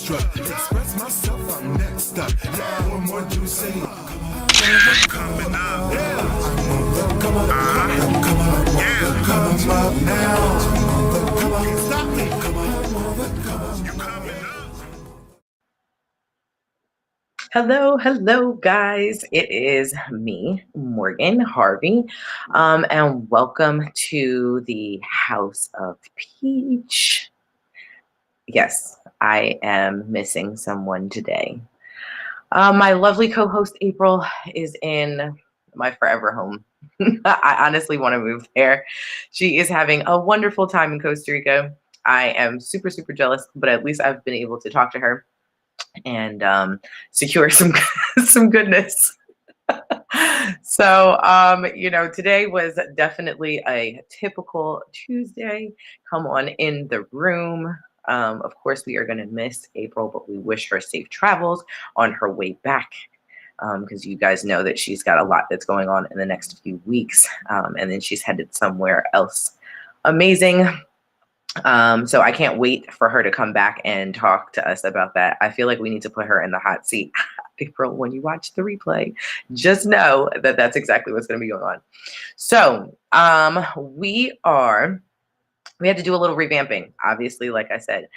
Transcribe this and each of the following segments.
strut. Express myself, I'm next up. Yeah, what more do you say? Coming up. Yeah. Come on, come up now. Come on, stop me. Come on, you coming up. Hello, guys. It is me, Morgan Harvey, and welcome to the House of Peach. Yes, I am missing someone today. My lovely co-host April is in my forever home. I honestly want to move there. She is having a wonderful time in Costa Rica. I am super, super jealous, but at least I've been able to talk to her and secure some some goodness. So today was definitely a typical Tuesday. Come on in the room. Of course, we are going to miss April, but we wish her safe travels on her way back, because you guys know that she's got a lot that's going on in the next few weeks, and then she's headed somewhere else amazing. So I can't wait for her to come back and talk to us about that. I feel like we need to put her in the hot seat. April, when you watch the replay, just know that that's exactly what's going to be going on. So we had to do a little revamping. Obviously, like I said,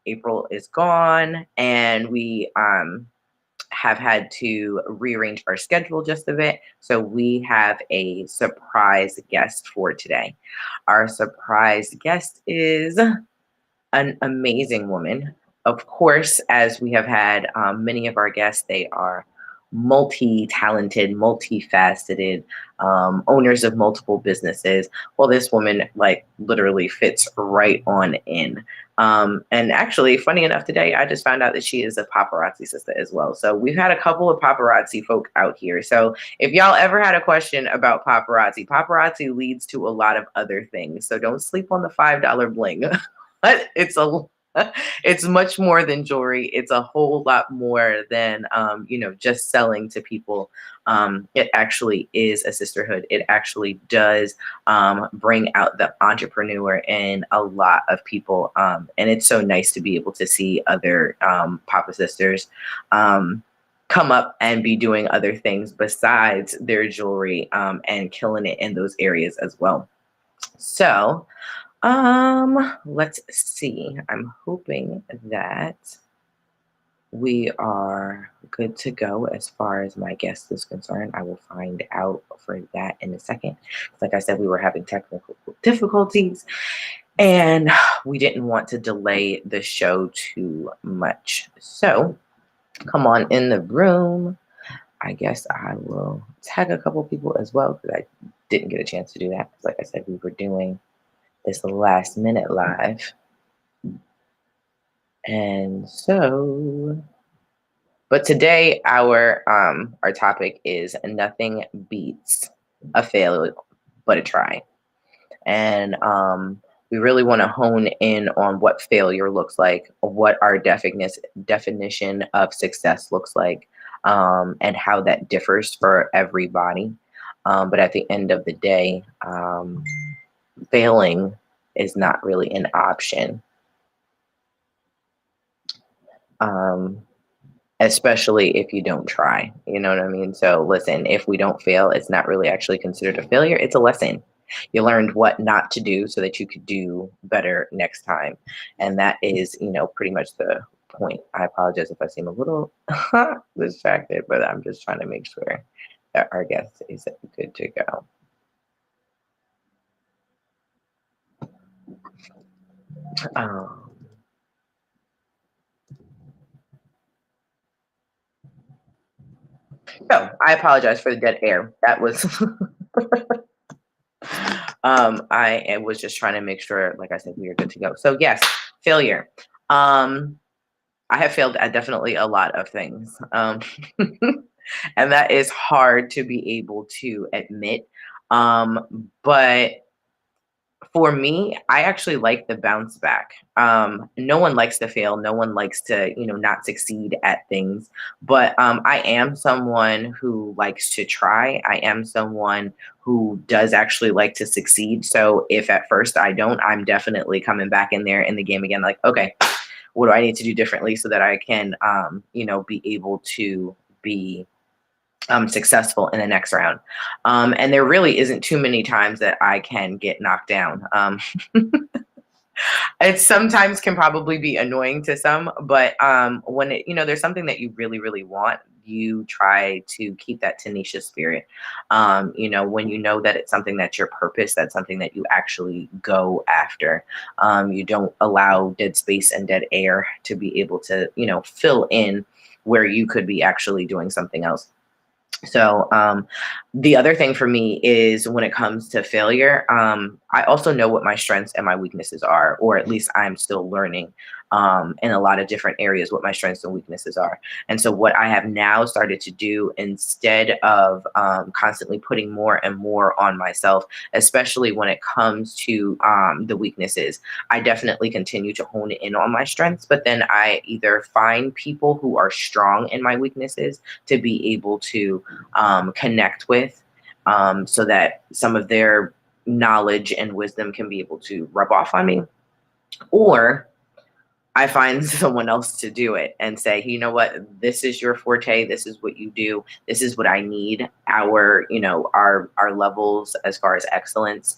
April is gone, and we have had to rearrange our schedule just a bit. So we have a surprise guest for today. Our surprise guest is an amazing woman. Of course, as we have had many of our guests, they are multi-talented, multifaceted, owners of multiple businesses. Well, this woman like literally fits right on in. And actually, funny enough, today I just found out that she is a paparazzi sister as well. So we've had a couple of paparazzi folk out here. So if y'all ever had a question about paparazzi, paparazzi leads to a lot of other things. So don't sleep on the $5 bling. But it's much more than jewelry. It's a whole lot more than just selling to people. It actually is a sisterhood. It actually does bring out the entrepreneur in a lot of people, and it's so nice to be able to see other Papa sisters come up and be doing other things besides their jewelry, and killing it in those areas as well. So let's see. I'm hoping that we are good to go as far as my guest is concerned. I will find out for that in a second. Like I said, we were having technical difficulties and we didn't want to delay the show too much. So come on in the room. I guess I will tag a couple people as well because I didn't get a chance to do that. Like I said, we were doing this last minute live. And so, but today our topic is nothing beats a fail but a try. And we really want to hone in on what failure looks like, what our definition of success looks like, and how that differs for everybody. But at the end of the day, failing is not really an option, especially if you don't try. You know what I mean? So listen, if we don't fail, it's not really actually considered a failure. It's a lesson. You learned what not to do so that you could do better next time. And that is, pretty much the point. I apologize if I seem a little distracted, but I'm just trying to make sure that our guest is good to go. So I apologize for the dead air. That was I was just trying to make sure, like I said, we are good to go. So yes, failure. I have failed at definitely a lot of things. And that is hard to be able to admit. But for me, I actually like the bounce back. No one likes to fail. No one likes to, not succeed at things. But I am someone who likes to try. I am someone who does actually like to succeed. So if at first I don't, I'm definitely coming back in there in the game again. Like, okay, what do I need to do differently so that I can, be able to be successful in the next round. And there really isn't too many times that I can get knocked down. It sometimes can probably be annoying to some, but when there's something that you really, really want, you try to keep that tenacious spirit. When you know that it's something that's your purpose, that's something that you actually go after. You don't allow dead space and dead air to be able to, fill in where you could be actually doing something else. So the other thing for me is when it comes to failure, I also know what my strengths and my weaknesses are, or at least I'm still learning in a lot of different areas what my strengths and weaknesses are. And so what I have now started to do instead of constantly putting more and more on myself, especially when it comes to the weaknesses, I definitely continue to hone in on my strengths, but then I either find people who are strong in my weaknesses to be able to connect with, so that some of their knowledge and wisdom can be able to rub off on me, or I find someone else to do it and say, you know what, this is your forte. This is what you do. This is what I need. Our levels as far as excellence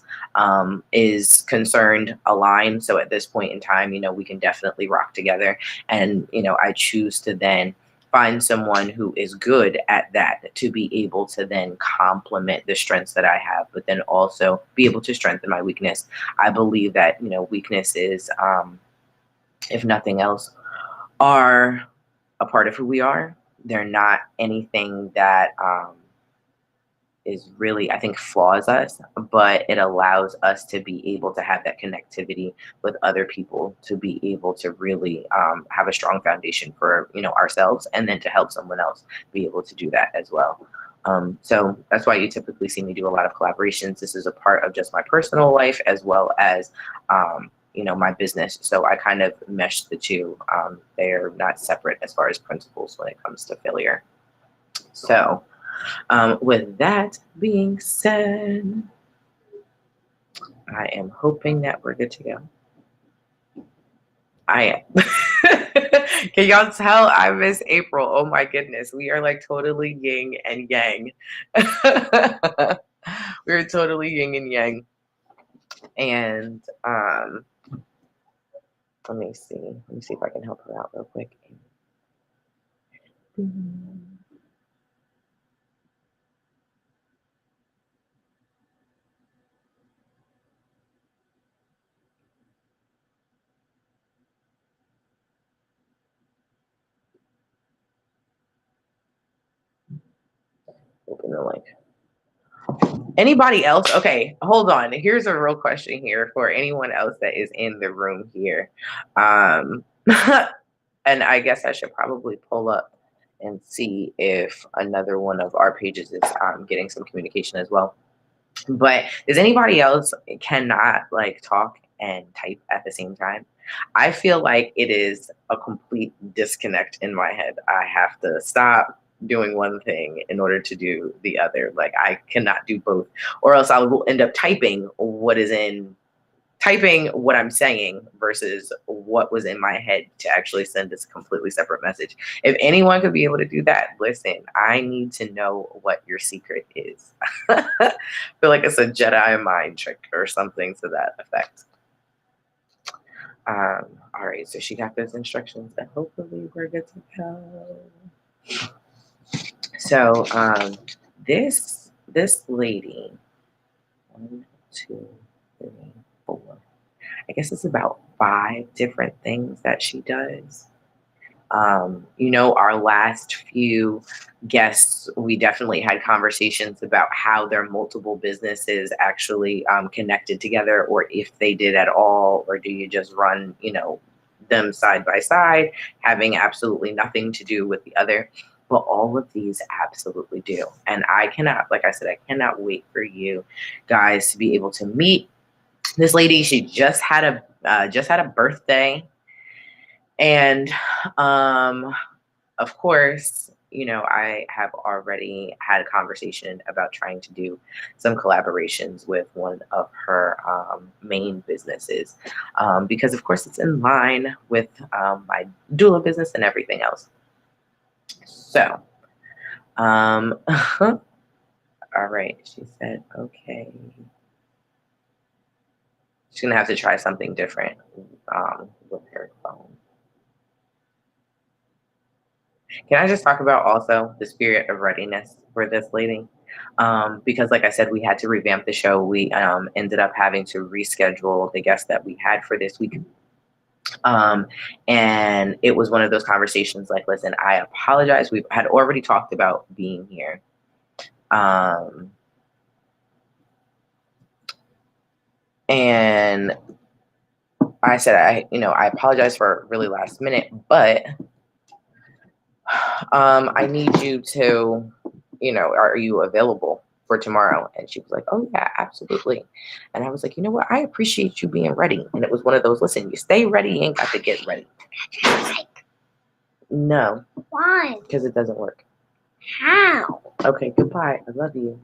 is concerned align. So at this point in time, we can definitely rock together. And I choose to then find someone who is good at that to be able to then complement the strengths that I have, but then also be able to strengthen my weakness. I believe that weakness is, if nothing else, are a part of who we are. They're not anything that is really, I think, flaws us, but it allows us to be able to have that connectivity with other people, to be able to really have a strong foundation for ourselves, and then to help someone else be able to do that as well. So that's why you typically see me do a lot of collaborations. This is a part of just my personal life as well as my business. So I kind of mesh the two. They're not separate as far as principles when it comes to failure. So with that being said, I am hoping that we're good to go. I am. Can y'all tell I miss April? Oh my goodness. We are like totally yin and yang. We're totally yin and yang. And let me see. Let me see if I can help her out real quick. Open the link. Anybody else? Okay, hold on. Here's a real question here for anyone else that is in the room here. Um, and I guess I should probably pull up and see if another one of our pages is getting some communication as well. But does anybody else cannot like talk and type at the same time? I feel like it is a complete disconnect in my head. I have to stop doing one thing in order to do the other. Like I cannot do both, or else I will end up typing what I'm saying versus what was in my head to actually send this completely separate message. If anyone could be able to do that, listen, I need to know what your secret is. I feel like it's a Jedi mind trick or something to that effect. All right, so she got those instructions, and hopefully we're good to go. So this lady, 1, 2, 3, 4. I guess it's about 5 different things that she does. Our last few guests, we definitely had conversations about how their multiple businesses actually connected together, or if they did at all, or do you just run, them side by side, having absolutely nothing to do with the other. But all of these absolutely do. And I cannot, like I said, I cannot wait for you guys to be able to meet this lady. She just had a birthday, and of course, I have already had a conversation about trying to do some collaborations with one of her main businesses, because, of course, it's in line with my doula business and everything else. So, all right, she said, okay. She's gonna have to try something different with her phone. Can I just talk about also the spirit of readiness for this lady? Because, like I said, we had to revamp the show. We ended up having to reschedule the guest that we had for this week. Um, and it was one of those conversations like, listen, I apologize. We had already talked about being here. Um, and I said, I apologize for really last minute, but I need you to, are you available for tomorrow? And she was like, oh, yeah, absolutely. And I was like, you know what? I appreciate you being ready. And it was one of those, listen, you stay ready, you ain't got to get ready. No. Why? Because it doesn't work. How? Okay, goodbye. I love you.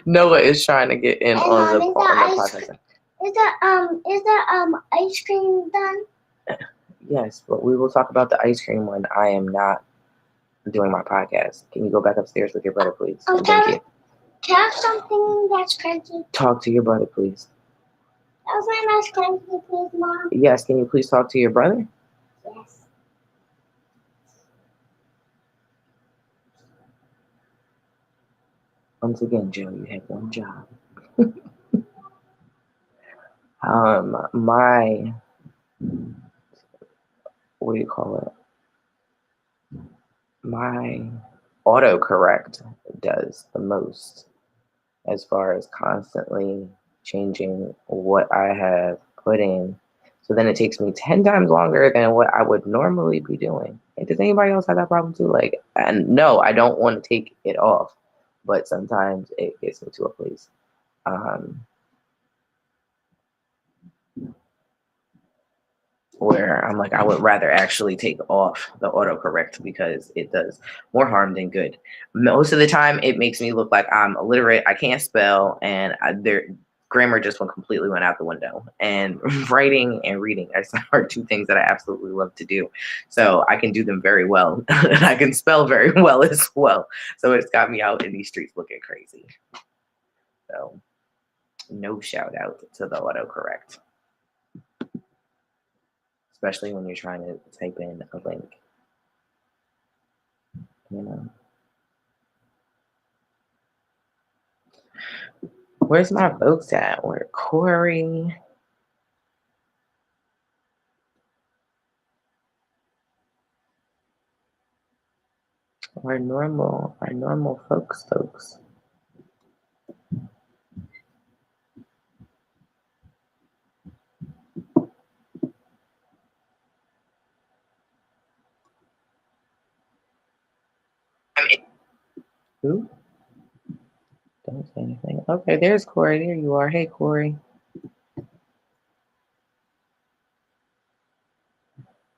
Noah is trying to get in on the podcast. Is the ice cream done? Yes, but we will talk about the ice cream when I am not doing my podcast. Can you go back upstairs with your brother, please? Thank you. Tell something that's crazy. Talk to your brother, please. Tell something that's crazy, please, Mom. Yes, can you please talk to your brother? Yes. Once again, Joe, you have one job. My, what do you call it? My autocorrect does the most as far as constantly changing what I have put in. So then it takes me 10 times longer than what I would normally be doing. Hey, does anybody else have that problem too? Like, and no, I don't want to take it off, but sometimes it gets me to a place. Where I'm like, I would rather actually take off the autocorrect because it does more harm than good. Most of the time, it makes me look like I'm illiterate. I can't spell, and their grammar just went out the window. And writing and reading are two things that I absolutely love to do. So I can do them very well, and I can spell very well as well. So it's got me out in these streets looking crazy. So no shout out to the autocorrect, especially when you're trying to type in a link. Where's my folks at? Where Corey? Our normal folks. Who? Don't say anything. Okay, there's Corey. There you are. Hey, Corey.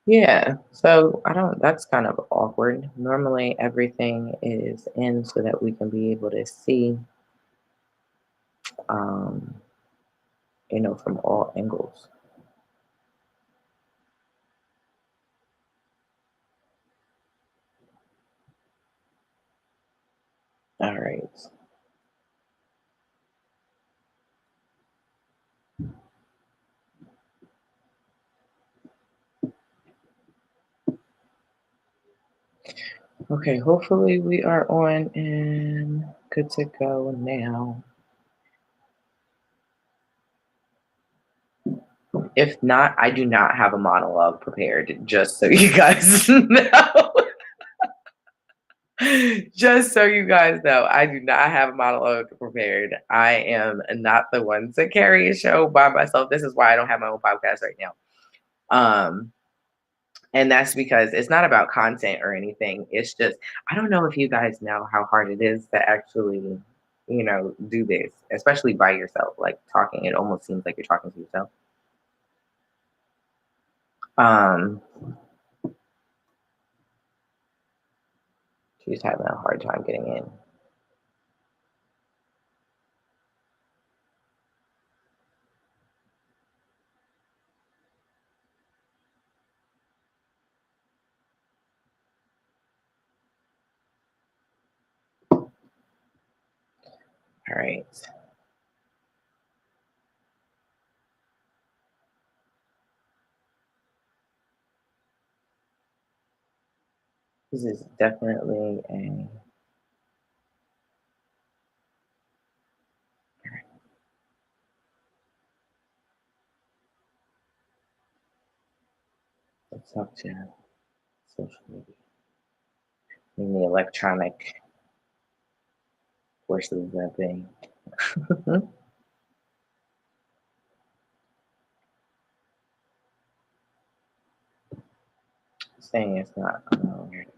Yeah, so that's kind of awkward. Normally everything is in so that we can be able to see, um, from all angles. All right. Okay, hopefully we are on and good to go now. If not, I do not have a monologue prepared, just so you guys know. Just so you guys know, I do not have a monologue prepared. I am not the one to carry a show by myself. This is why I don't have my own podcast right now. And that's because it's not about content or anything. It's just, I don't know if you guys know how hard it is to actually, do this, especially by yourself. Like talking, it almost seems like you're talking to yourself. She's having a hard time getting in. All right. This is definitely a. Let's talk to social media. In the electronic forces of that thing. Saying it's not here to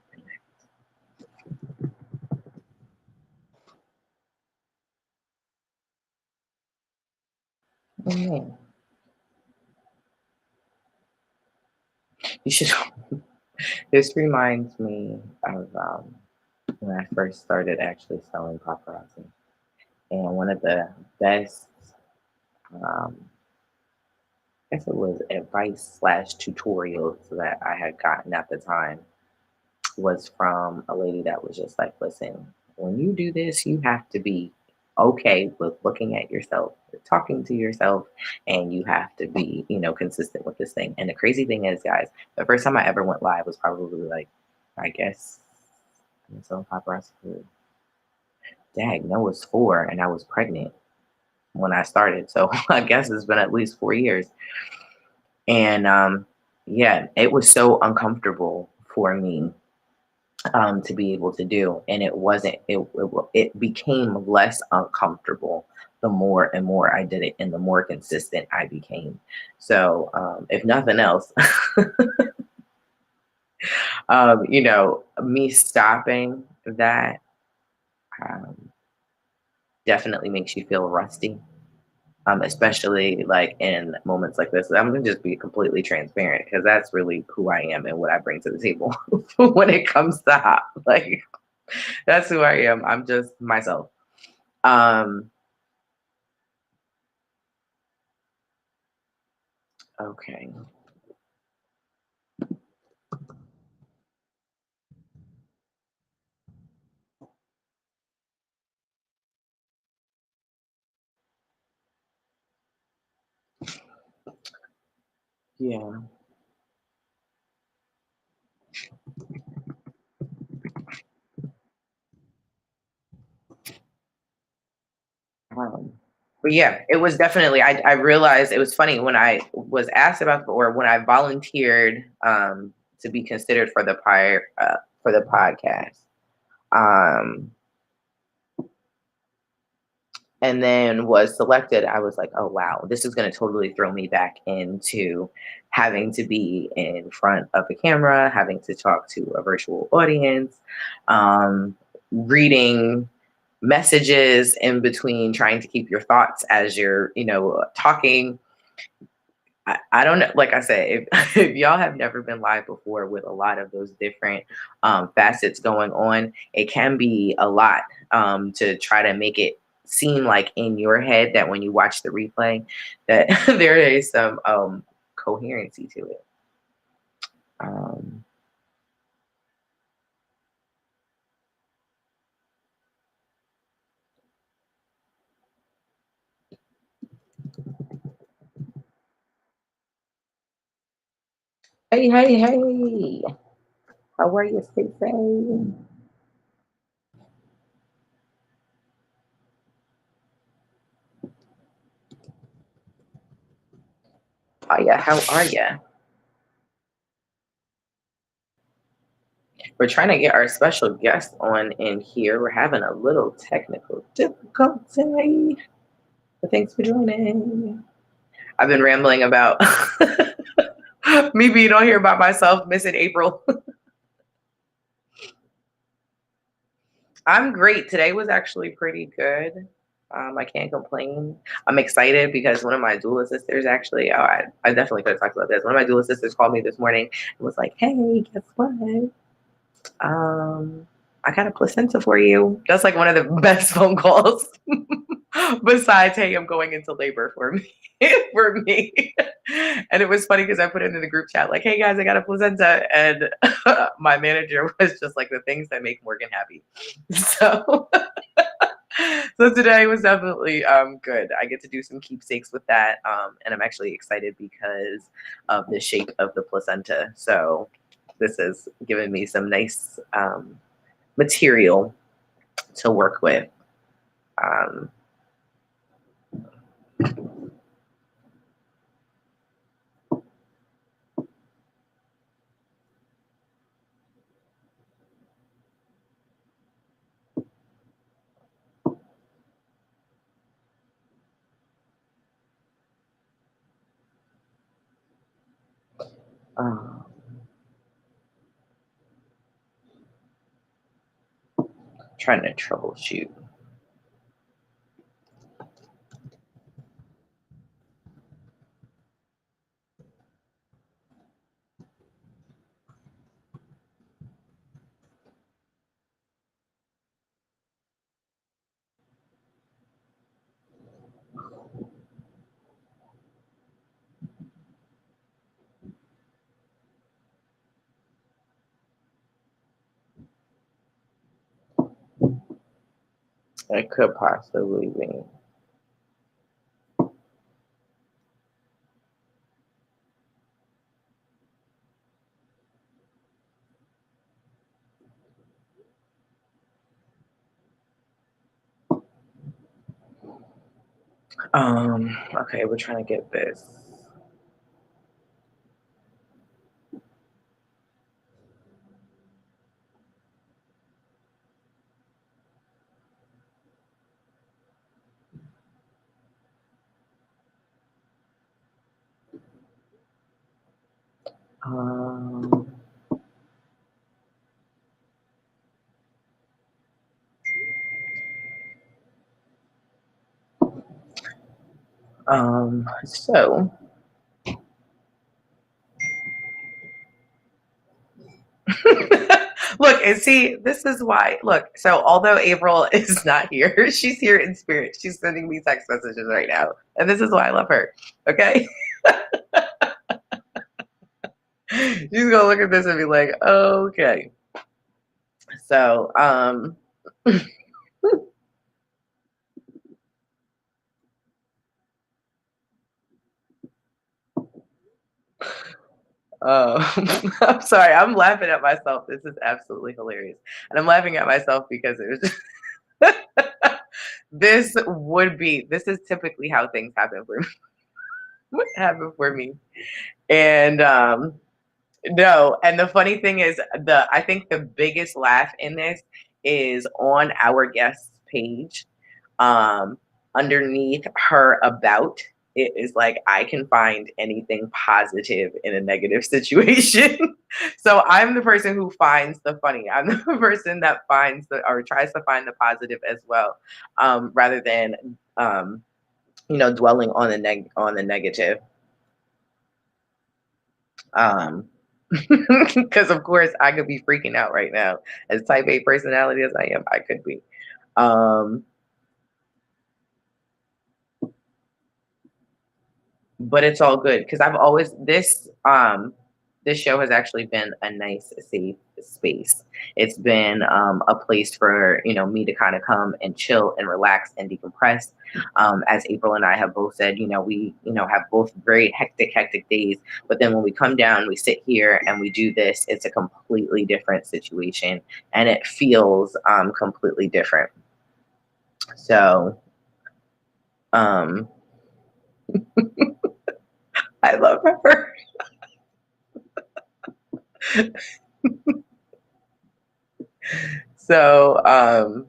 connect. You should. This reminds me of when I first started actually selling paparazzi, and one of the best, I guess it was advice slash tutorials that I had gotten at the time was from a lady that was just like, listen, when you do this, you have to be okay with looking at yourself, talking to yourself, and you have to be, consistent with this thing. And the crazy thing is, guys, the first time I ever went live was probably like, I guess, I'm selling paparazzi for, dang, that was 4, and I was pregnant when I started. So I guess it's been at least 4 years. And yeah, it was so uncomfortable for me to be able to do, and it wasn't. It became less uncomfortable the more and more I did it, and the more consistent I became. So, if nothing else, me stopping that um, definitely makes you feel rusty. Especially like in moments like this. I'm gonna just be completely transparent because that's really who I am and what I bring to the table when it comes to like that's who I am. I'm just myself. Um, okay. Yeah. Um, but yeah, it was definitely. I realized it was funny when I was asked about or when I volunteered to be considered for the prior for the podcast. Um, and then was selected, I was like, oh wow, this is going to totally throw me back into having to be in front of a camera, having to talk to a virtual audience, reading messages in between, trying to keep your thoughts as you're, talking. I don't know. Like I said, if y'all have never been live before with a lot of those different facets going on, it can be a lot to try to make it seem like in your head that when you watch the replay that there is some coherency to it. Um, hey, hey, hey! How are you, Stacey? Oh yeah, how are you? We're trying to get our special guest on in here. We're having a little technical difficulty. But thanks for joining. I've been rambling about me being on here by myself, missing April. I'm great. Today was actually pretty good. I can't complain. I'm excited because one of my doula sisters actually, I definitely could have talked about this. One of my doula sisters called me this morning and was like, hey, guess what? I got a placenta for you. That's like one of the best phone calls. Besides, hey, I'm going into labor for me. For me. And it was funny because I put it in the group chat, like, hey guys, I got a placenta. And my manager was just like the things that make Morgan happy. So so today was definitely good. I get to do some keepsakes with that. And I'm actually excited because of the shape of the placenta. So this has given me some nice material to work with. Um, um, trying to troubleshoot. It could possibly be. Okay, we're trying to get this. Um, so look and see, this is why. Look, so although April is not here, she's here in spirit. She's sending me text messages right now, and this is why I love her. Okay, she's gonna look at this and be like, okay. So, I'm sorry, I'm laughing at myself. This is absolutely hilarious, and I'm laughing at myself because it was just this is typically how things happen for me. Happen for me. And no, and the funny thing is I think the biggest laugh in this is on our guest page. Um Underneath her about, it is like, I can find anything positive in a negative situation. So I'm the person who finds the funny. I'm the person that finds the or tries to find the positive as well. Rather than dwelling on the negative. Because of course I could be freaking out right now. As type A personality as I am, I could be. Um, but it's all good because I've always this show has actually been a nice safe space. It's been a place for me to kind of come and chill and relax and decompress. As April and I have both said, we have both very hectic days, but then when we come down, we sit here and we do this. It's a completely different situation, and it feels completely different. So um, I love her. So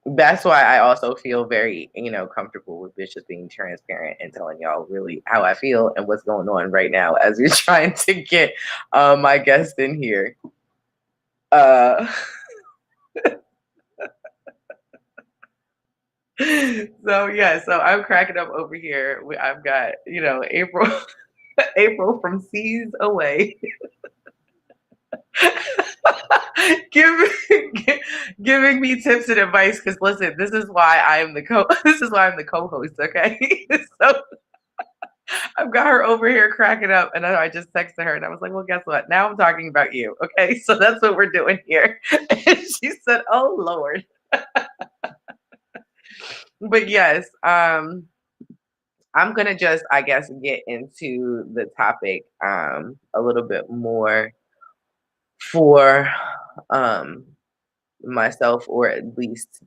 that's why I also feel very, comfortable with just being transparent and telling y'all really how I feel and what's going on right now as we're trying to get my guest in here. Uh, so yeah, so I'm cracking up over here. I've got, April, April from seas away. Give, giving me tips and advice because listen, this is why I am the this is why I'm the co-host, okay? So I've got her over here cracking up, and I just texted her, and I was like, "Well, guess what? Now I'm talking about you, okay? So that's what we're doing here." And she said, "Oh Lord." But yes, I'm gonna just, I guess, get into the topic a little bit more for um myself, or at least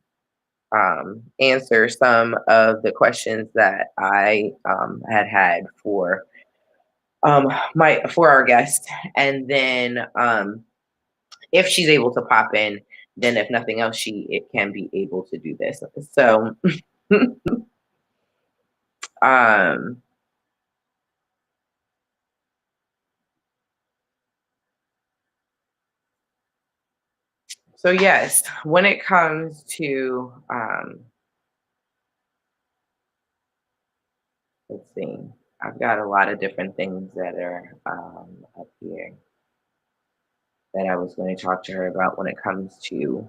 answer some of the questions that I had for our guest, and then if she's able to pop in, then if nothing else, she it can be able to do this. So um, so yes, when it comes to let's see, I've got a lot of different things that are up here that I was going to talk to her about when it comes to,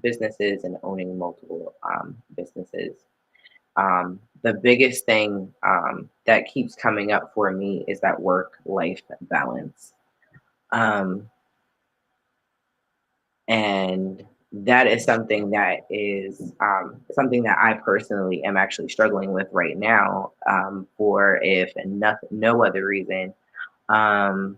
businesses and owning multiple businesses. The biggest thing that keeps coming up for me is that work-life balance. Um, and that is something that is something that I personally am actually struggling with right now, for if no other reason. Um,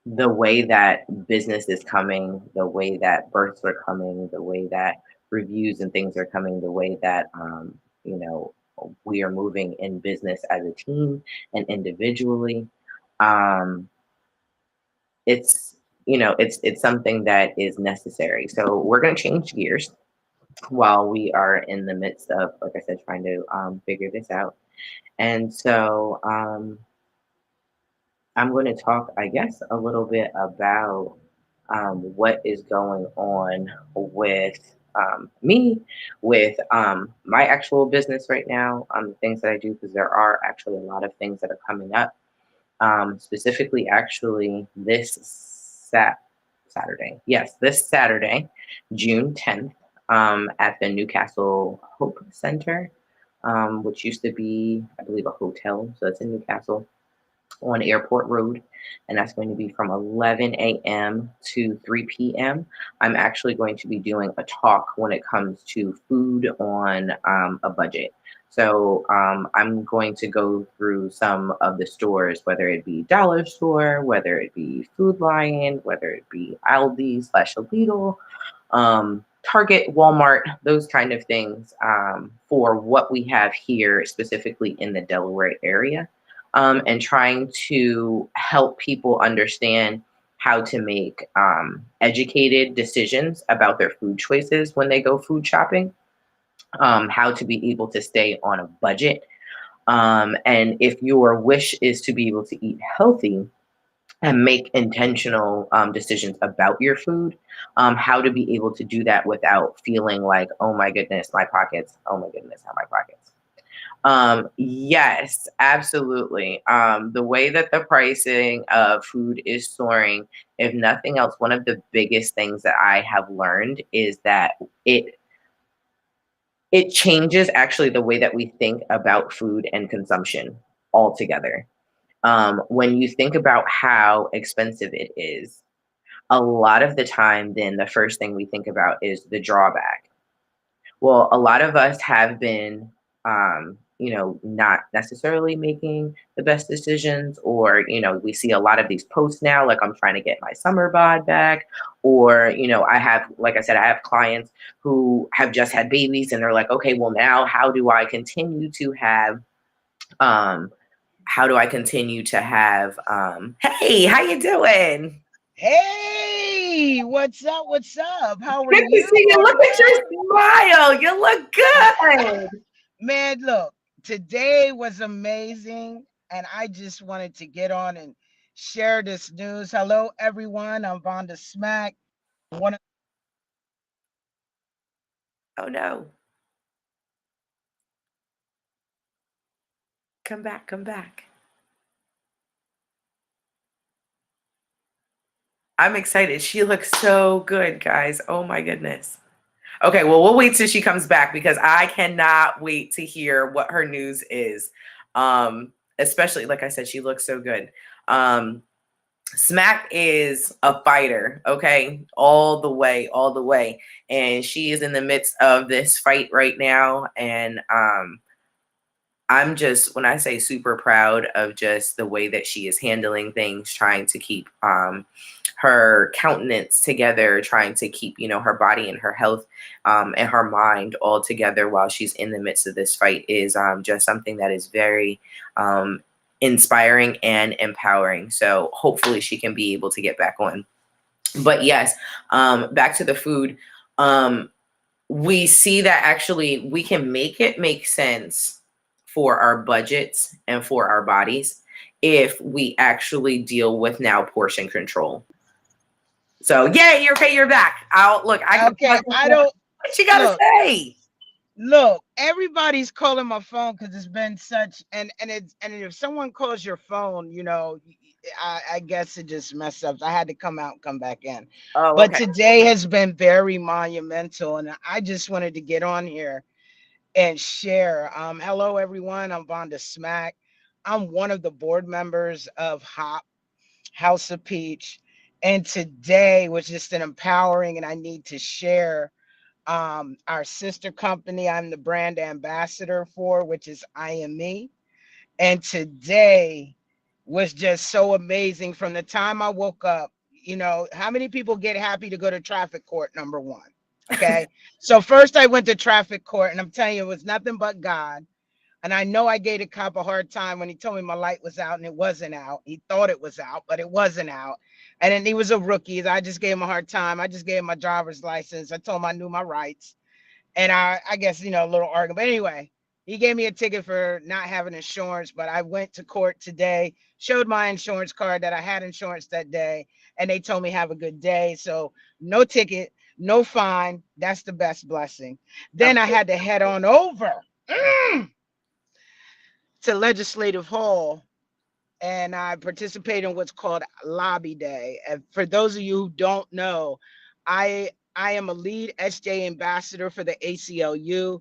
the way that business is coming, the way that births are coming, the way that reviews and things are coming, the way that you know we are moving in business as a team and individually. Um, it's it's something that is necessary. So we're going to change gears while we are in the midst of, like I said, trying to figure this out. And so I'm going to talk, I guess, a little bit about what is going on with me, with my actual business right now, the things that I do, because there are actually a lot of things that are coming up. Specifically, actually, Saturday. Yes, this Saturday, June 10th, at the Newcastle Hope Center, which used to be, I believe, a hotel. So it's in Newcastle on Airport Road, and that's going to be from 11 a.m. to 3 p.m. I'm actually going to be doing a talk when it comes to food on a budget. So I'm going to go through some of the stores, whether it be Dollar Store, whether it be Food Lion, whether it be Aldi slash Lidl, Target, Walmart, those kind of things, for what we have here, specifically in the Delaware area, and trying to help people understand how to make educated decisions about their food choices when they go food shopping, how to be able to stay on a budget. And if your wish is to be able to eat healthy, and make intentional decisions about your food, how to be able to do that without feeling like, oh my goodness, my pockets, oh my goodness, how my pockets. Yes, absolutely. The way that the pricing of food is soaring, if nothing else, one of the biggest things that I have learned is that it it changes actually the way that we think about food and consumption altogether. When you think about how expensive it is, a lot of the time, then the first thing we think about is the drawback. Well, a lot of us have been, not necessarily making the best decisions, or, we see a lot of these posts now, like I'm trying to get my summer bod back, or, I have, like I said, I have clients who have just had babies and they're like, okay, well, now how do I continue to have, um, hey, how you doing? Hey, what's up? What's up? How are Good to you, see you. Look at Morgan? your smile. You look good. Man, look, today was amazing, and I just wanted to get on and share this news. Hello, everyone. I'm Vonda Smack. One of Oh no. Come back, come back. I'm excited. She looks so good, guys. Oh my goodness. Okay, well, we'll wait till she comes back because I cannot wait to hear what her news is. Especially, like I said, she looks so good. Um, Smack is a fighter, okay, all the way, and she is in the midst of this fight right now, and I'm just, when I say super proud of just the way that she is handling things, trying to keep her countenance together, trying to keep, her body and her health and her mind all together while she's in the midst of this fight is just something that is very inspiring and empowering. So hopefully she can be able to get back on. But yes, back to the food. Um, we see that actually we can make it make sense for our budgets and for our bodies if we actually deal with now portion control. So yeah, you're okay, you're back. I'll look, I can Okay, I don't what you gotta look. say. Look, everybody's calling my phone because it's been such and if someone calls your phone, I guess it just messed up. I had to come out and come back in. Oh, But okay. today has been very monumental, and I just wanted to get on here and share. Hello everyone, I'm Vonda Smack. I'm one of the board members of HOP, House of Peach, and today was just an empowering, and I need to share our sister company I'm the brand ambassador for, which is IME. And today was just so amazing. From the time I woke up, how many people get happy to go to traffic court? Number one. Okay. So first I went to traffic court, and I'm telling you, it was nothing but God. And I know I gave the cop a hard time when he told me my light was out and it wasn't out. He thought it was out, but it wasn't out. And then he was a rookie. I just gave him a hard time. I just gave him my driver's license. I told him I knew my rights. And I guess, a little argument. But anyway, he gave me a ticket for not having insurance. But I went to court today, showed my insurance card that I had insurance that day. And they told me have a good day. So no ticket, no fine. That's the best blessing. Of Then I course. had to head on over to Legislative Hall, and I participate in what's called Lobby Day. And for those of you who don't know, I am a lead SJ ambassador for the ACLU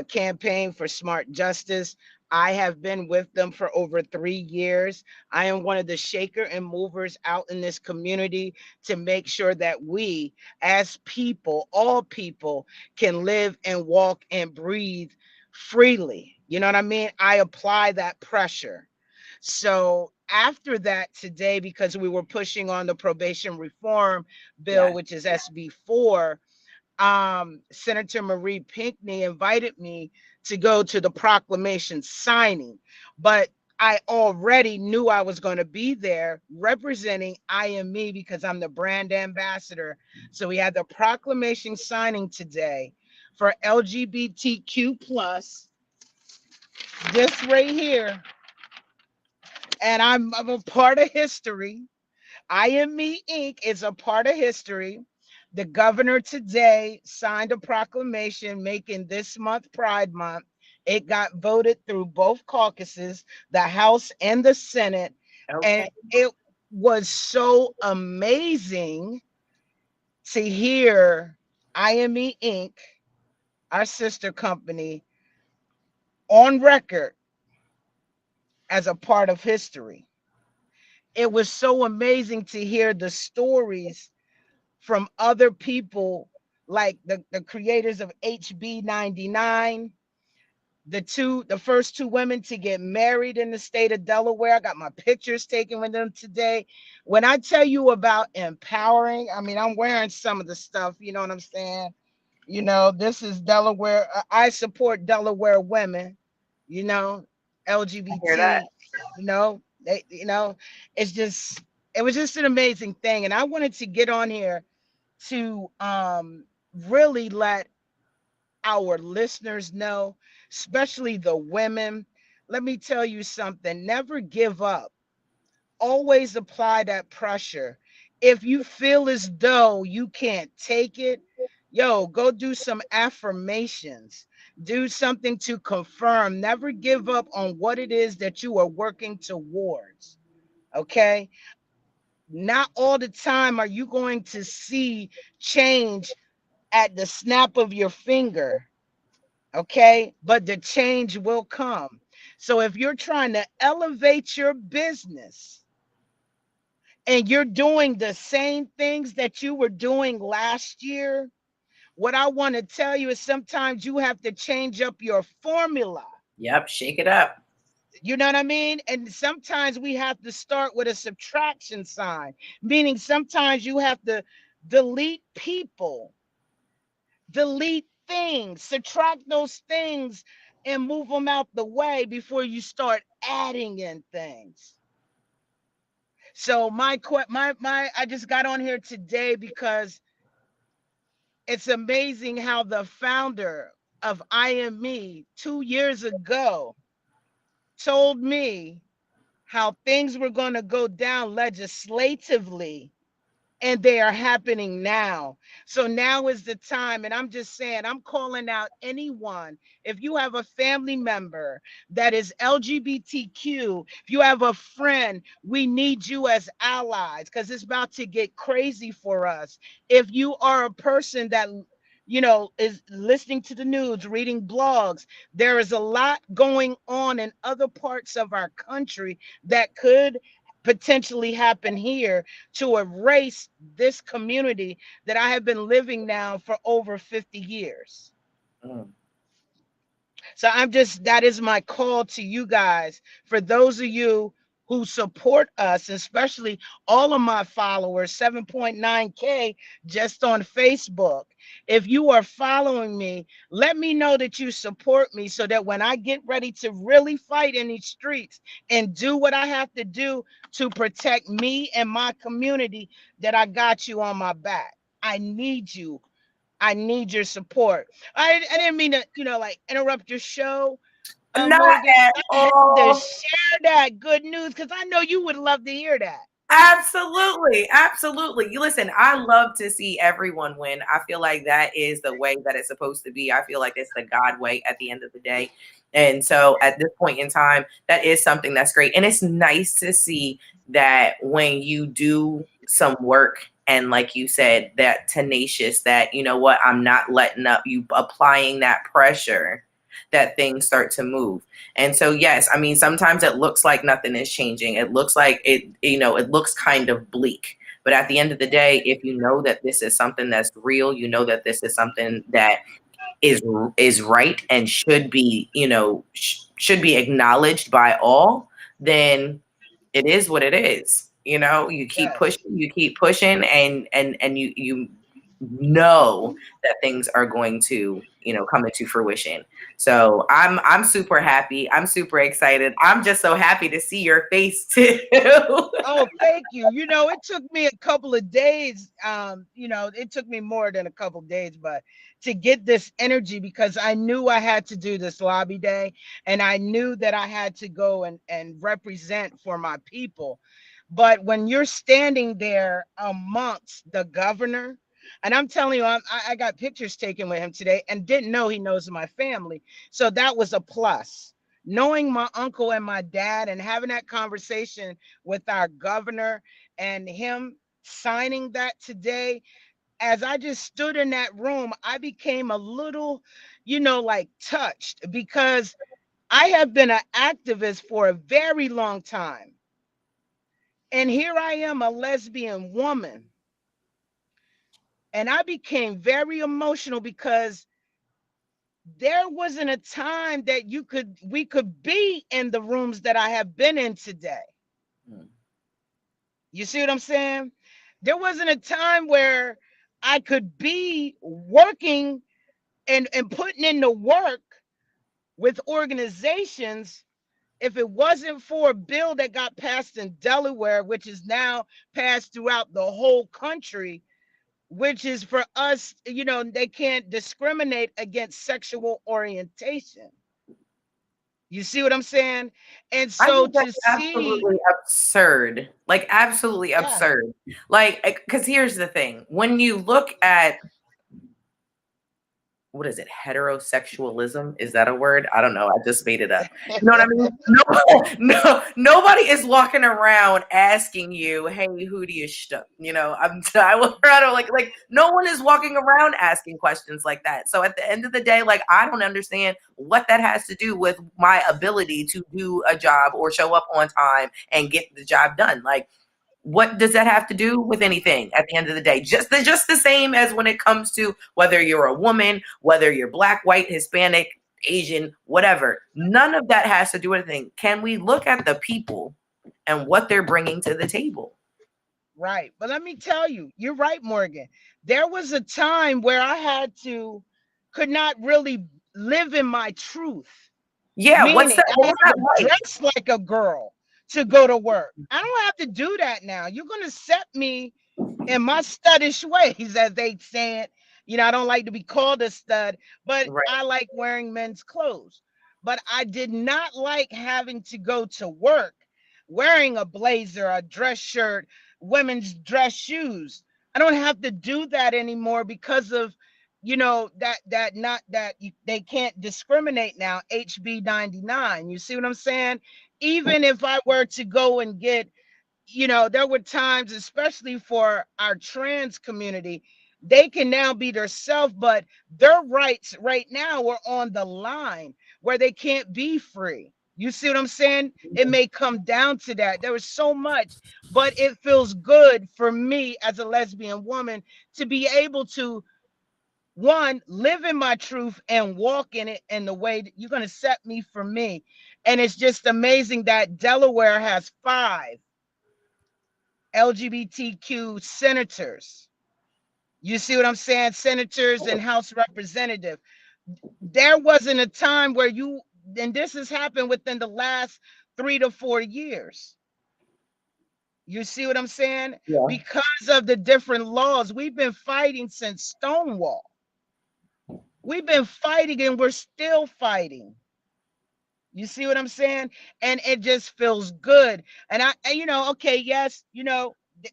campaign for smart justice. I have been with them for over 3 years. I am one of the shaker and movers out in this community to make sure that we, as people, all people, can live and walk and breathe freely. You know what I mean? I apply that pressure. So after that today, because we were pushing on the probation reform bill, Yeah. which is SB4, Senator Marie Pinckney invited me to go to the proclamation signing, but I already knew I was going to be there representing IME because I'm the brand ambassador. So we had the proclamation signing today for LGBTQ plus, this right here, and I'm a part of history. I Am Me Inc. is a part of history. The governor today signed a proclamation making this month Pride Month. It got voted through both caucuses, the House and the Senate. And Okay. it was so amazing to hear IME Inc., our sister company, on record as a part of history. It was so amazing to hear the stories from other people, like the creators of HB 99, the first two women to get married in the state of Delaware. I got my pictures taken with them today. When I tell you about empowering, I mean, I'm wearing some of the stuff, you know what I'm saying? This is Delaware. I support Delaware women, you know, I hear that. LGBT, they, it's just, it was just an amazing thing. And I wanted to get on here to really let our listeners know, especially the women. Let me tell you something, never give up. Always apply that pressure. If you feel as though you can't take it, go do some affirmations. Do something to confirm. Never give up on what it is that you are working towards. Okay. Not all the time are you going to see change at the snap of your finger. Okay, but the change will come. So if you're trying to elevate your business and you're doing the same things that you were doing last year, what I want to tell you is sometimes you have to change up your formula. Yep, shake it up. You know what I mean? And sometimes we have to start with a subtraction sign, meaning sometimes you have to delete people, delete things, subtract those things and move them out the way before you start adding in things. So my I just got on here today because it's amazing how the founder of I Am Me 2 years ago told me how things were going to go down legislatively, and they are happening now. So now is the time. And I'm just saying, I'm calling out anyone. If you have a family member that is LGBTQ, if you have a friend, we need you as allies because it's about to get crazy for us. If you are a person that is listening to the news, reading blogs, there is a lot going on in other parts of our country that could potentially happen here to erase this community that I have been living now for over 50 years. Mm. So that is my call to you guys. For those of you who support us, especially all of my followers, 7.9K just on Facebook. If you are following me, let me know that you support me so that when I get ready to really fight in these streets and do what I have to do to protect me and my community, that I got you on my back. I need you. I need your support. I didn't mean to, like interrupt your show, Not Morgan. at I had to all. share that good news because I know you would love to hear that. Absolutely. Absolutely. You listen, I love to see everyone win. I feel like that is the way that it's supposed to be. I feel like it's the God way at the end of the day. And so at this point in time, that is something that's great. And it's nice to see that when you do some work and like you said, that tenacious, that, you know what, I'm not letting up, you applying that pressure, that things start to move. And so, yes, I mean, sometimes it looks like nothing is changing. It looks like it looks kind of bleak. But at the end of the day, if you know that this is something that's real, you know that this is something that is right and should be, should be acknowledged by all, then it is what it is. Yes, You keep pushing, and you know that things are going to, come into fruition. So I'm super happy. I'm super excited. I'm just so happy to see your face too. oh, thank you. It took me a couple of days. It took me more than a couple of days, but to get this energy because I knew I had to do this lobby day and I knew that I had to go and represent for my people. But when you're standing there amongst the governor, and I'm telling you, I got pictures taken with him today and didn't know he knows my family. So that was a plus. Knowing my uncle and my dad and having that conversation with our governor and him signing that today, as I just stood in that room, I became a little, like touched because I have been an activist for a very long time. And here I am, a lesbian woman. And I became very emotional because there wasn't a time that we could be in the rooms that I have been in today. You see what I'm saying? There wasn't a time where I could be working and putting in the work with organizations if it wasn't for a bill that got passed in Delaware, which is now passed throughout the whole country, which is for us, they can't discriminate against sexual orientation. You see what I'm saying? And I so think to that's see, absolutely absurd. Like absolutely yeah, absurd. Like, because here's the thing: when you look at what is it, heterosexualism? Is that a word? I don't know. I just made it up. You know what I mean? No, no, nobody is walking around asking you, "Hey, who do you shtup?" You know, I will try to like no one is walking around asking questions like that. So at the end of the day, like I don't understand what that has to do with my ability to do a job or show up on time and get the job done. Like what does that have to do with anything at the end of the day? Just the same as when it comes to whether you're a woman, whether you're black, white, Hispanic, Asian, whatever. None of that has to do with anything. Can we look at the people and what they're bringing to the table? Right. But let me tell you, you're right, Morgan. There was a time where could not really live in my truth. Yeah, what's Meaning that? I What had was that to like? dress like a girl to go to work. I don't have to do that now. You're going to set me in my studdish ways, as they say it. I don't like to be called a stud, but Right. I like wearing men's clothes. But I did not like having to go to work wearing a blazer, a dress shirt, women's dress shoes. I don't have to do that anymore because of that not that they can't discriminate now, HB 99. You see what I'm saying? Even if I were to go and get, there were times, especially for our trans community, they can now be themselves, but their rights right now are on the line where they can't be free. You see what I'm saying? It may come down to that. There was so much, but it feels good for me as a lesbian woman to be able to, one, live in my truth and walk in it in the way that you're going to set me for me. And it's just amazing that Delaware has 5 LGBTQ senators. You see what I'm saying? Senators and House representative. There wasn't a time where and this has happened within the last 3 to 4 years. You see what I'm saying? Yeah. Because of the different laws, we've been fighting since Stonewall. We've been fighting and we're still fighting. You see what I'm saying? And it just feels good. Okay, yes,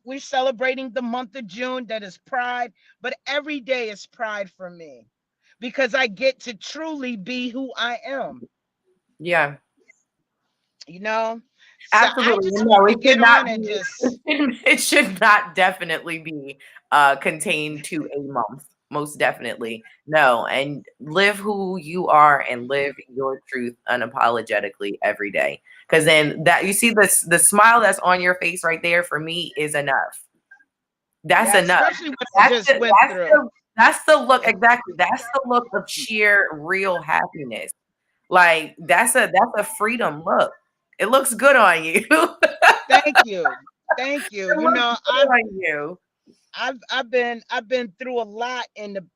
we're celebrating the month of June, that is Pride, but every day is Pride for me because I get to truly be who I am, Yeah. you know? So I Absolutely. just No, want to it should get not on and be. just, It should not definitely be contained to a month. Most definitely. No. And live who you are and live your truth unapologetically every day. Because then that you see the smile that's on your face right there for me is enough. That's yeah, enough. especially what I That's just the went that's through. the that's the look exactly. That's the look of sheer real happiness. Like that's a freedom look. It looks good on you. Thank you. Thank you. It looks good on you. I've been through a lot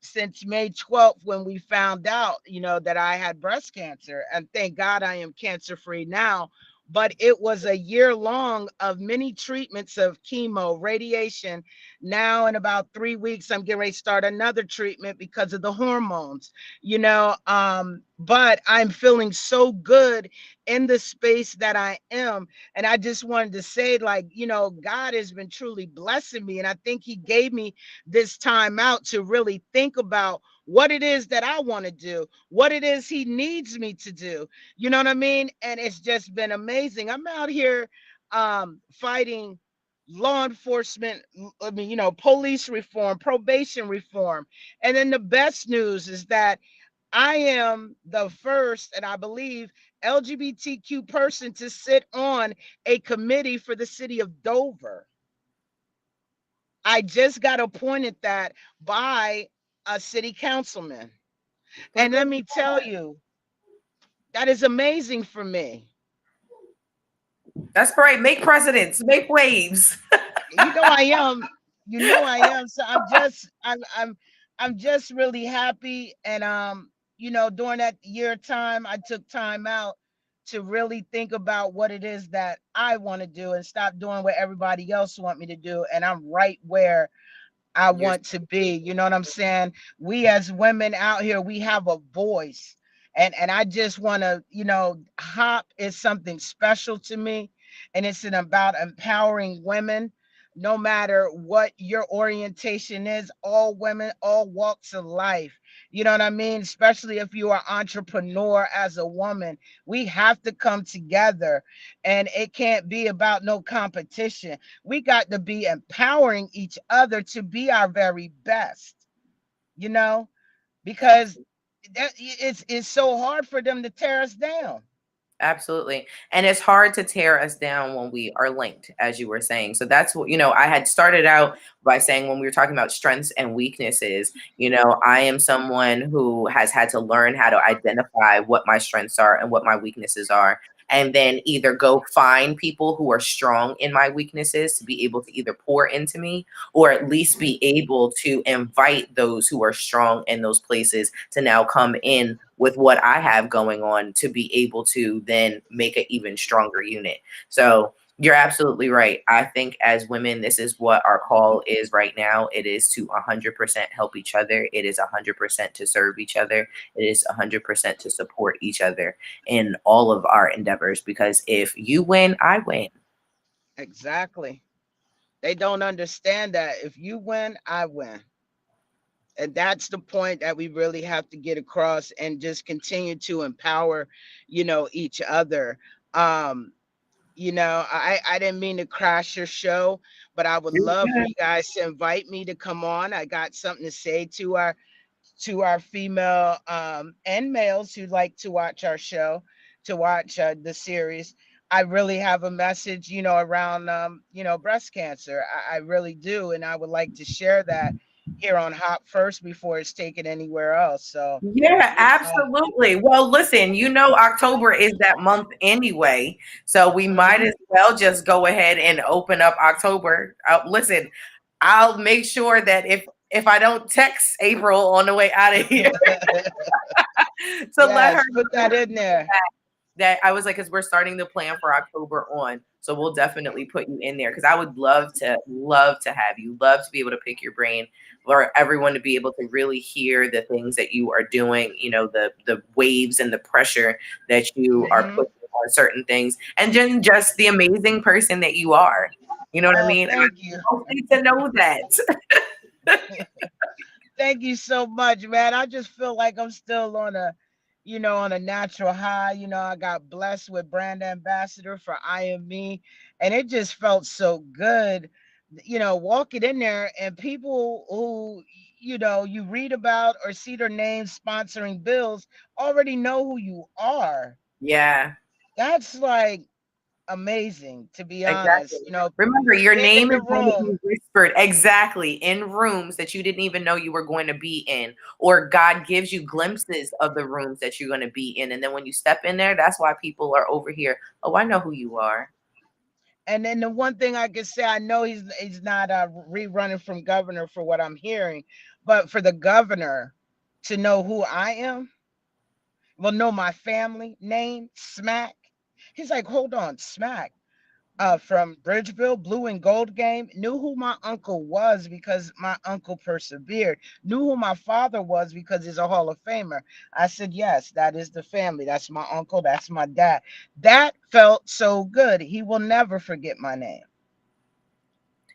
since May 12th when we found out, that I had breast cancer. And thank God I am cancer free now. But it was a year long of many treatments of chemo, radiation. Now, in about 3 weeks, I'm getting ready to start another treatment because of the hormones, but I'm feeling so good in the space that I am. And I just wanted to say, like, God has been truly blessing me. And I think He gave me this time out to really think about what it is that I want to do, what it is He needs me to do. You know what I mean? And it's just been amazing. I'm out here fighting law enforcement, I mean, police reform, probation reform. And then the best news is that I am the first, and I believe, LGBTQ person to sit on a committee for the city of Dover. I just got appointed that by a city councilman. And let me tell you, that is amazing for me. That's right. Make presidents, make waves. You know I am. You know I am. So I'm just really happy. And during that year time, I took time out to really think about what it is that I want to do and stop doing what everybody else want me to do. And I'm right where I You're want to be. You know what I'm saying? We as women out here, we have a voice. And I just want to, HOP is something special to me. And it's about empowering women, no matter what your orientation is, all women, all walks of life. You know what I mean? Especially if you are entrepreneur as a woman, we have to come together, and it can't be about no competition. We got to be empowering each other to be our very best, you know, because it's so hard for them to tear us down. Absolutely. And it's hard to tear us down when we are linked, as you were saying. So that's what, I had started out by saying when we were talking about strengths and weaknesses, I am someone who has had to learn how to identify what my strengths are and what my weaknesses are. And then either go find people who are strong in my weaknesses to be able to either pour into me, or at least be able to invite those who are strong in those places to now come in with what I have going on to be able to then make an even stronger unit. So you're absolutely right. I think as women, this is what our call is right now. It is to 100% help each other. It is 100% to serve each other. It is 100% to support each other in all of our endeavors. Because if you win, I win. Exactly. They don't understand that if you win, I win. And that's the point that we really have to get across, and just continue to empower, each other. Um, I didn't mean to crash your show, but I would love for you guys to invite me to come on. I got something to say to our female and males who like to watch our show, to watch the series. I really have a message, around breast cancer. I really do, and I would like to share that here on Hop First before it's taken anywhere else. So, Yeah, you know, absolutely. Well, listen, October is that month anyway, so we might mhm. as well just go ahead and open up October. Listen, I'll make sure that if I don't text April on the way out of here to let her Yes, put that in there. that I was like, because we're starting the plan for October on. So we'll definitely put you in there because I would love to have you, love to be able to pick your brain, for everyone to be able to really hear the things that you are doing, the waves and the pressure that you are Hmm. putting on certain things, and then just the amazing person that you are. You know what I Oh, mean? And thank you. I need to know that. Thank you so much, man. I just feel like I'm still on a natural high. I got blessed with brand ambassador for I Am Me, and it just felt so good, walking in there and people who, you read about or see their names sponsoring bills already know who you are. Yeah, That's like amazing, to be exactly. honest. Remember, your Being in name is the going to room. be whispered exactly in rooms that you didn't even know you were going to be in, or God gives you glimpses of the rooms that you're going to be in. And then when you step in there, that's why people are over here. Oh, I know who you are. And then the one thing I can say, I know he's not rerunning from governor for what I'm hearing, but for the governor to know who I am, well, know my family name, Smack. He's like, hold on, Smack. From Bridgeville, Blue and Gold game, knew who my uncle was because my uncle persevered, knew who my father was because he's a Hall of Famer. I said, yes, that is the family. That's my uncle. That's my dad. That felt so good. He will never forget my name.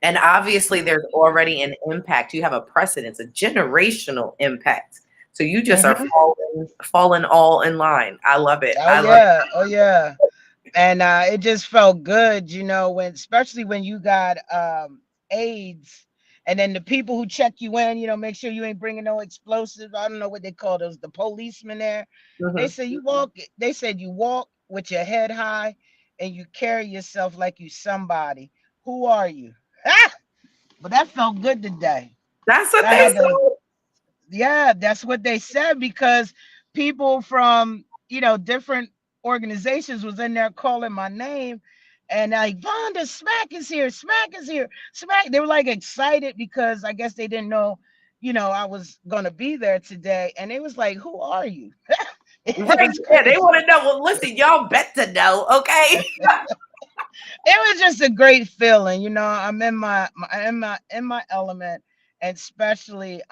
And obviously, there's already an impact. You have a precedence, a generational impact. So you just are Hmm. falling all in line. I love it. Oh I love it. yeah, oh yeah. And it just felt good, when, especially when you got AIDS, and then the people who check you in, make sure you ain't bringing no explosives. I don't know what they call those, the policemen there. They Mhm. say you walk. They said you walk with your head high, and you carry yourself like you somebody. Who are you? Ah! But that felt good today. That's what I they had to. say. Yeah, that's what they said, because people from different organizations was in there calling my name, and like, Vonda, Smack is here, Smack is here, Smack. They were like excited because I guess they didn't know, I was gonna be there today, and it was like, who are you? It Right. was Yeah, they crazy. want to know. Well, listen, y'all bet to know, okay? It was just a great feeling. I'm in my element, and especially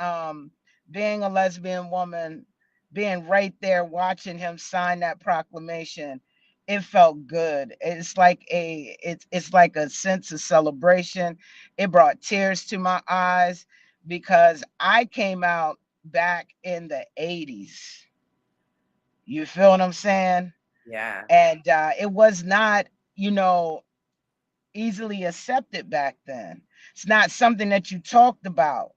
being a lesbian woman, being right there watching him sign that proclamation. It felt good. It's like a sense of celebration. It brought tears to my eyes because I came out back in the 80s. You feel what I'm saying? Yeah. And it was not, you know, easily accepted back then. It's not something that you talked about,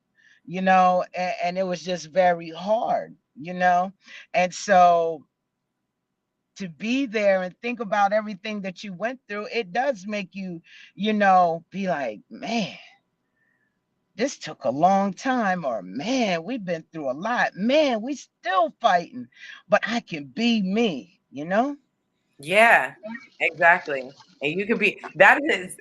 you know, and it was just very hard, you know. And so to be there and think about everything that you went through, it does make you, you know, be like, man, this took a long time, or man, we've been through a lot. Man, we still fighting, but I can be me, you know? Yeah, exactly. And you could be that is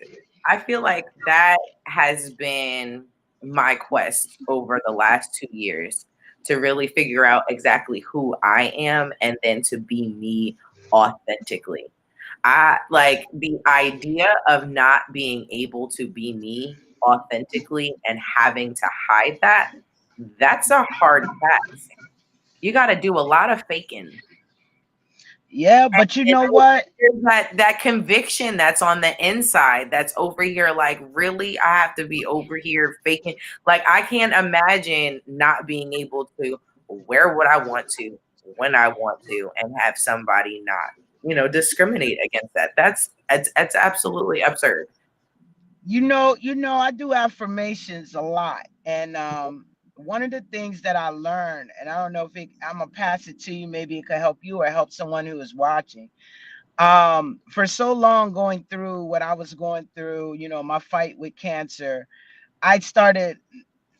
I feel like that has been my quest over the last 2 years to really figure out exactly who I am and then to be me authentically. I like the idea of not being able to be me authentically and having to hide that. That's a hard task. You got to do a lot of faking. Yeah, but you And know what? there's that conviction that's on the inside that's over here, like, really, I have to be over here faking. Like, I can't imagine not being able to wear what I want to when I want to and have somebody not, discriminate against that. That's absolutely absurd. I do affirmations a lot. And one of the things that I learned, and I don't know if I'm gonna pass it to you, maybe it could help you or help someone who is watching. For so long going through what I was going through, you know, my fight with cancer, I started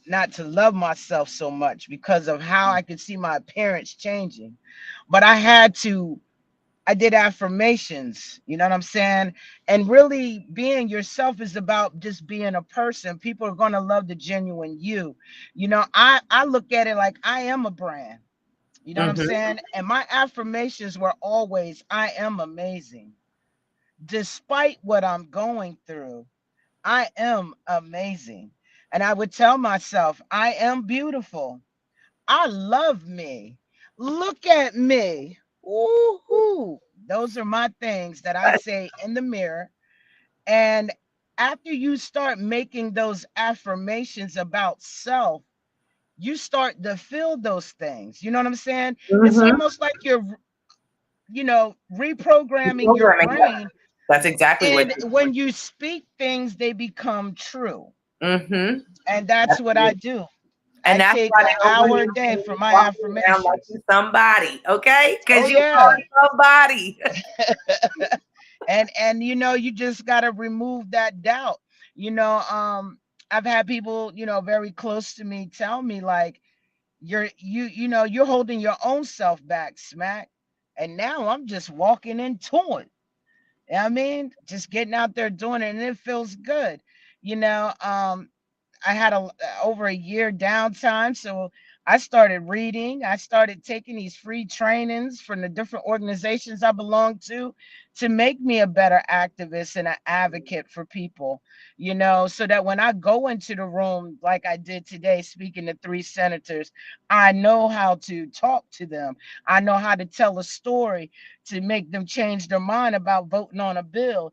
not to love myself so much because of how I could see my appearance changing. But I did affirmations, you know what I'm saying? And really being yourself is about just being a person. People are going to love the genuine you. You know, I look at it like I am a brand. You know what I'm Hmm. saying? And my affirmations were always I am amazing. Despite what I'm going through, I am amazing. And I would tell myself, I am beautiful. I love me. Look at me. Woohoo. Those are my things that I say in the mirror. And after you start making those affirmations about self, you start to feel those things. You know what I'm saying? It's Hmm. almost like you're, reprogramming your Programming. brain. That's exactly what. And when you speak things, they become true. Mm-hmm. And that's what I do. I And that's take why an they over hour here a day saying for you my walking around like affirmations. you somebody, okay? Oh Because you yeah. are somebody. And you just got to remove that doubt. you know um I've had people, very close to me tell me like you're holding your own self back, Smack. And now I'm just walking into it. You know what I mean, just getting out there doing it, and it feels good. you know um I had over a year downtime, so I started reading. I started taking these free trainings from the different organizations I belong to make me a better activist and an advocate for people, so that when I go into the room like I did today, speaking to three senators, I know how to talk to them. I know how to tell a story to make them change their mind about voting on a bill.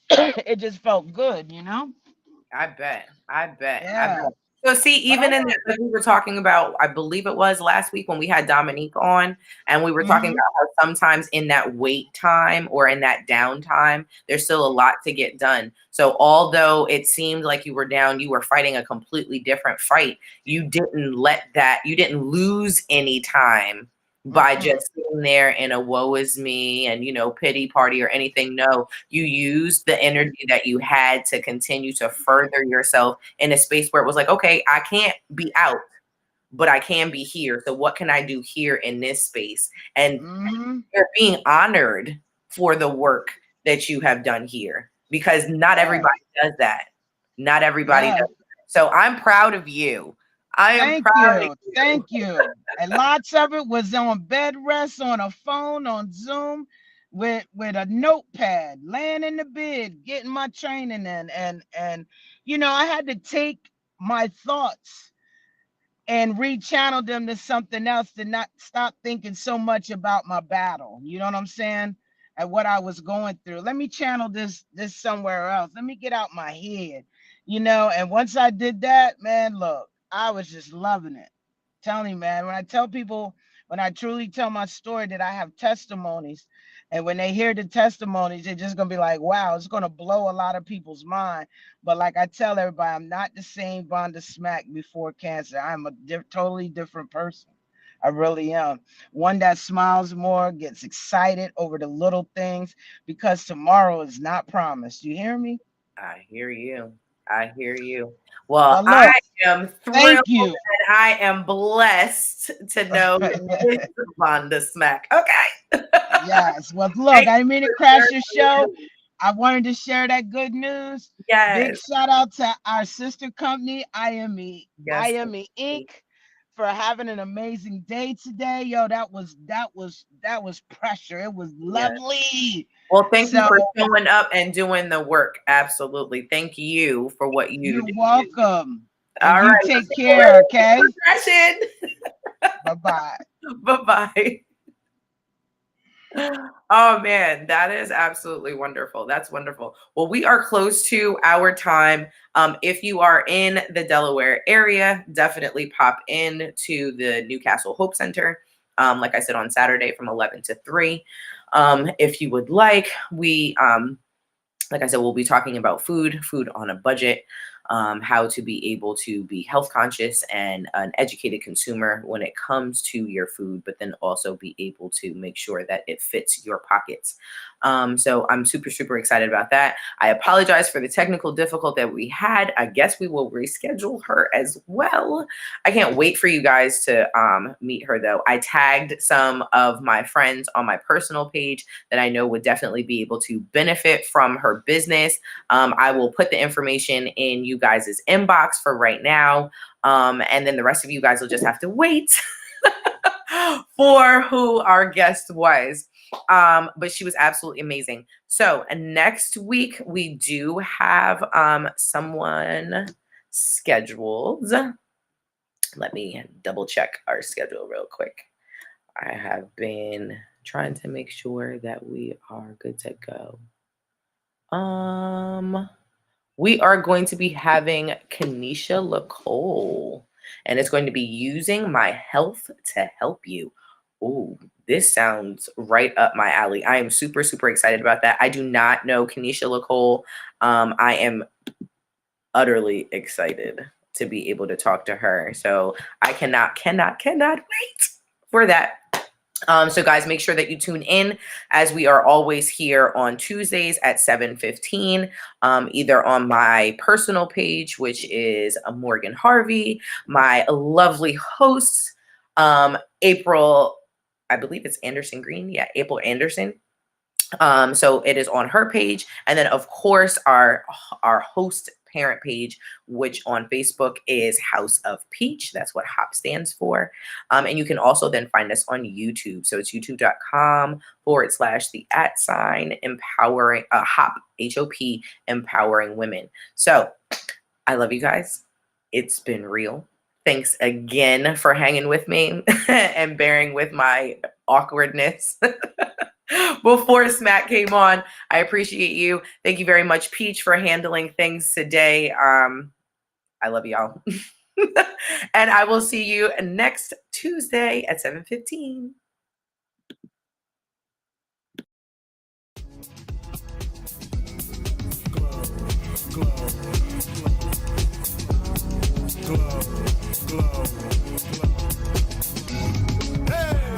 It just felt good. I bet. I bet. I bet. Yeah. So see, But I even in that, like we were talking about, I believe it was last week when we had Dominique on, and we were talking want. about how sometimes in that wait time or in that downtime, there's still a lot to get done. So although it seemed like you were down, you were fighting a completely different fight. You didn't lose any time by Mm-mm. just sitting there in a woe is me and pity party or anything. No, you used the energy that you had to continue to further yourself in a space where it was like, okay, I can't be out, but I can be here. So what can I do here in this space? And Mhm. you're being honored for the work that you have done here because not Yeah. everybody does that. Not everybody Yeah. does. So I'm proud of you. I am Thank proud of you. you. Thank you. And lots of it was on bed rest, on a phone, on Zoom, with a notepad, laying in the bed, getting my training in. And I had to take my thoughts and rechannel them to something else, to not stop thinking so much about my battle. You know what I'm saying? And what I was going through. Let me channel this somewhere else. Let me get out my head. And once I did that, man, look, I was just loving it. Telling you, man, when I tell people, when I truly tell my story that I have testimonies, and when they hear the testimonies, they're just gonna be like, wow, it's gonna blow a lot of people's mind. But like I tell everybody, I'm not the same Vonda Smack before cancer. I'm a totally different person. I really am. One that smiles more, gets excited over the little things, because tomorrow is not promised. You hear me? I hear you. I hear you. Well, But I look, am thrilled thank you. and I am blessed to know this Vonda Smack. Okay. Yes. Well, look, Thank I you didn't mean to for crash your show. sharing. I wanted to share that good news. Big Yes. shout out to our sister company, Yes. IME Inc., for having an amazing day today. Yo, that was pressure. It was Yes. lovely. Well, thank you So for showing up and doing the work. Absolutely. Thank you for what you you're do. welcome. And All you right. take care, okay? Session. Bye-bye. Bye-bye. Oh man, that is absolutely wonderful. That's wonderful. Well, we are close to our time. If you are in the Delaware area, definitely pop in to the Newcastle Hope Center. Like I said, on Saturday from 11 to 3. If you would like, like I said, we'll be talking about food on a budget, how to be able to be health conscious and an educated consumer when it comes to your food, but then also be able to make sure that it fits your pockets. So I'm super, super excited about that. I apologize for the technical difficulty that we had. I guess we will reschedule her as well. I can't wait for you guys to meet her though. I tagged some of my friends on my personal page that I know would definitely be able to benefit from her business. I will put the information in you guys' inbox for right now. And then the rest of you guys will just have to wait for who our guest was. But she was absolutely amazing. So next week we do have someone scheduled. Let me double check our schedule real quick. I have been trying to make sure that we are good to go. We are going to be having Kanisha LaCole, and it's going to be using my health to help you. Ooh, this sounds right up my alley. I am super, super excited about that. I do not know Kanisha LaCole. I am utterly excited to be able to talk to her. So I cannot wait for that. So guys, make sure that you tune in, as we are always here on Tuesdays at 7:15, either on my personal page, which is Morgan Harvey, my lovely hosts, April, I believe it's Anderson Green. Yeah, April Anderson. So it is on her page. And then of course our host parent page, which on Facebook is House of Peach. That's what HOP stands for. And you can also then find us on YouTube. So it's youtube.com/the empowering HOP, HOP, empowering women. So I love you guys. It's been real. Thanks again for hanging with me and bearing with my awkwardness. Before Smack came on, I appreciate you. Thank you very much, Peach, for handling things today. I love y'all. And I will see you next Tuesday at 7:15.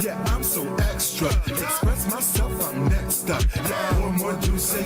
Yeah, I'm so extra. Express myself, I'm next up. Yeah, what more do you say?